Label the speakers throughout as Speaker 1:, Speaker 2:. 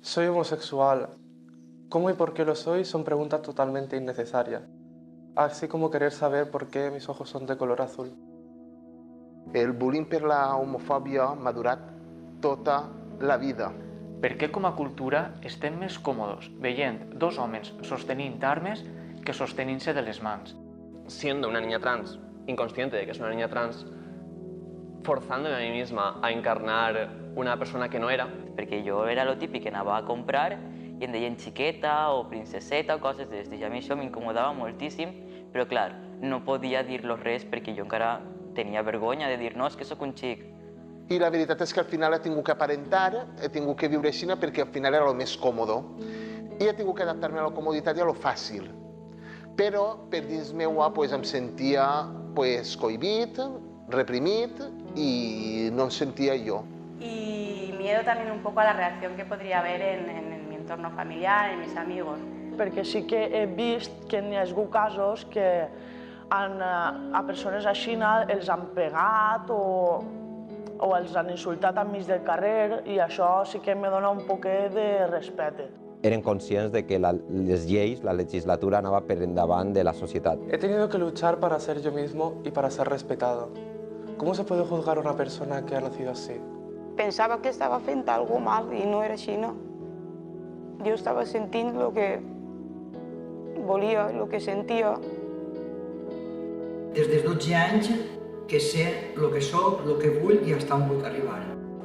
Speaker 1: Soy homosexual. ¿Cómo y por qué lo soy? Son preguntas totalmente innecesarias. Así como querer saber por qué mis ojos son de color azul.
Speaker 2: El bullying per la homofòbia m'ha durat tota la vida.
Speaker 3: Per què com a cultura estem més còmodes veient dos homes sostenint armes que sostenint-se de les mans?
Speaker 4: Siendo una niña trans, inconsciente de que es una niña trans, forzándome a mí misma a encarnar una persona que no era.
Speaker 5: Perquè jo era lo típic que anava a comprar i em deien xiqueta o princeseta o coses d'estes. I a mi això m'incomodava moltíssim, però clar, no podia dir-los res perquè jo encara tenia vergonya de dir no, és que sóc un xic.
Speaker 2: I la veritat és que al final he tingut que aparentar, he tingut que viure així perquè al final era el més còmodo. I he tingut que adaptar-me a la comoditat i a lo fàcil. Però per dins meua em sentia cohibit, reprimit y no sentía yo.
Speaker 6: Y miedo también un poco a la reacción que podría haber en mi entorno familiar, en mis amigos.
Speaker 7: Perquè sí que he vist que n'hi ha hagut casos que a persones així els han pegat o els han insultat enmig del carrer i això sí que me dona un poquet de respecte.
Speaker 8: Eren conscients de que les lleis, la legislatura anava per endavant de la societat.
Speaker 1: He tenido que luchar para ser yo mismo y para ser respetado. ¿Cómo se puede juzgar a una persona que ha nacido así?
Speaker 9: Pensava que estava fent alguna cosa mal i no era així, no. Jo estava sentint el que volia, el que sentia.
Speaker 10: Des dels 12 anys que sé el que soc, el que vull i fins on vull arribar.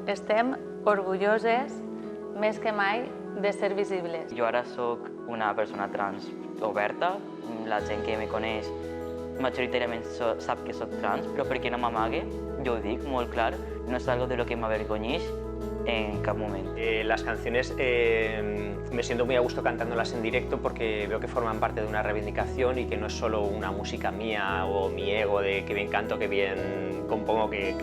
Speaker 11: Estem orgulloses, més que mai, de ser visibles.
Speaker 5: Jo ara sóc una persona trans oberta, la gent que me coneix majoritàriament sap que sóc trans, però perquè no m'amague, yo digo muy claro, no es algo de lo que me avergoñéis en cada momento.
Speaker 12: Las canciones me siento muy a gusto cantándolas en directo porque veo que forman parte de una reivindicación y que no es solo una música mía o mi ego de que bien canto, que bien compongo, que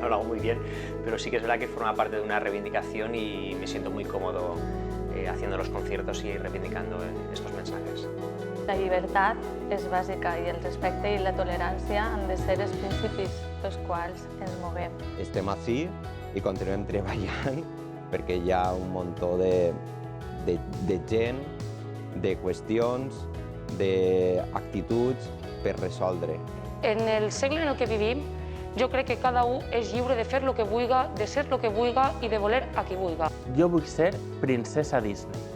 Speaker 12: no lo hago muy bien, pero sí que es verdad que forma parte de una reivindicación y me siento muy cómodo haciendo los conciertos y reivindicando estos mensajes.
Speaker 11: La llibertat és bàsica i el respecte i la tolerància han de ser els principis pels quals ens moguem.
Speaker 8: Estem així i continuem treballant perquè hi ha un muntó de gent, de qüestions, d'actituds per resoldre.
Speaker 13: En el segle en el que vivim, jo crec que cada un és lliure de fer el que vulga, de ser el que vulga i de voler a qui vulga.
Speaker 14: Jo vull ser princesa Disney.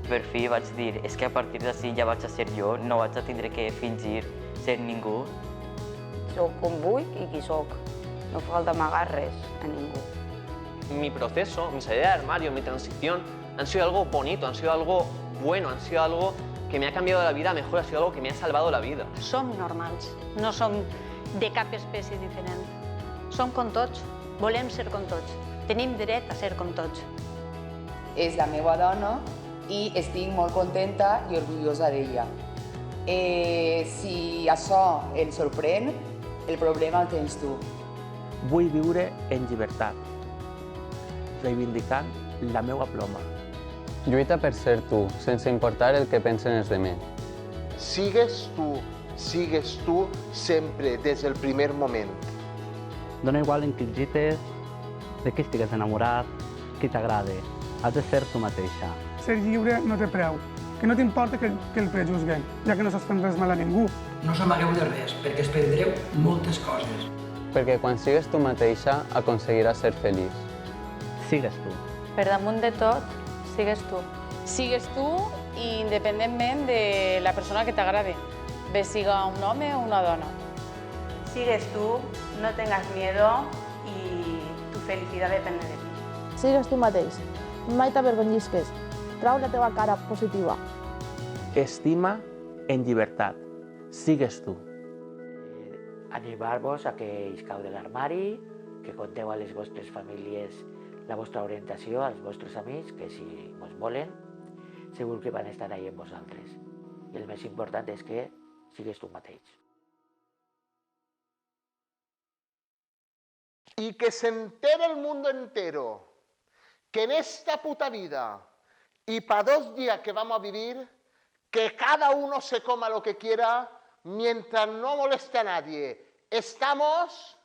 Speaker 5: Per fi vaig dir, és que a partir d'ací ja vaig a ser jo, no vaig a tindre que fingir ser ningú.
Speaker 9: Soc com vull i qui soc. No falta amagar res a ningú.
Speaker 4: Mi proceso, mi salida del armario, mi transición han sido algo bonito, han sido algo bueno, han sido algo que me ha cambiado la vida mejor, ha sido algo que me ha salvado la vida.
Speaker 13: Som normals, no som de cap espècie diferent. Som com tots, volem ser com tots, tenim dret a ser com tots.
Speaker 15: És la meva dona i estic molt contenta i orgullosa d'ella. Si això el sorprèn, el problema el tens tu.
Speaker 14: Vull viure en llibertat, reivindicant la meva ploma.
Speaker 16: Lluita per ser tu, sense importar el que pensen els demés.
Speaker 2: Sigues tu sempre, des del primer moment.
Speaker 17: Dona igual en qui gites, de qui estigues enamorat, qui t'agrada. Has de ser tu mateixa.
Speaker 18: Ser lliure no té preu, que no t'importa que el prejuzguen, ja que no saps fent res mal a ningú.
Speaker 10: No s'amagueu de res, perquè es perdreu moltes coses.
Speaker 16: Perquè quan sigues tu mateixa, aconseguiràs ser feliç.
Speaker 17: Sigues tu.
Speaker 11: Per damunt de tot, sigues tu.
Speaker 6: Sigues tu independentment de la persona que t'agrade, bé siga un home o una dona. Sigues tú, no tengas miedo y tu felicidad depende de ti.
Speaker 19: Sigues tu mateix, mai t'avergonyisques, trau la teva cara positiva.
Speaker 14: Estima en llibertat, sigues tu.
Speaker 20: Animar-vos a que iscau de l'armari, que conteu a les vostres famílies la vostra orientació, als vostres amics, que si vos volen, segur que van estar ahí amb vosaltres. I el més important és que sigues tu mateix.
Speaker 2: Y que se entere el mundo entero que en esta puta vida y para 2 días que vamos a vivir, que cada uno se coma lo que quiera mientras no moleste a nadie. Estamos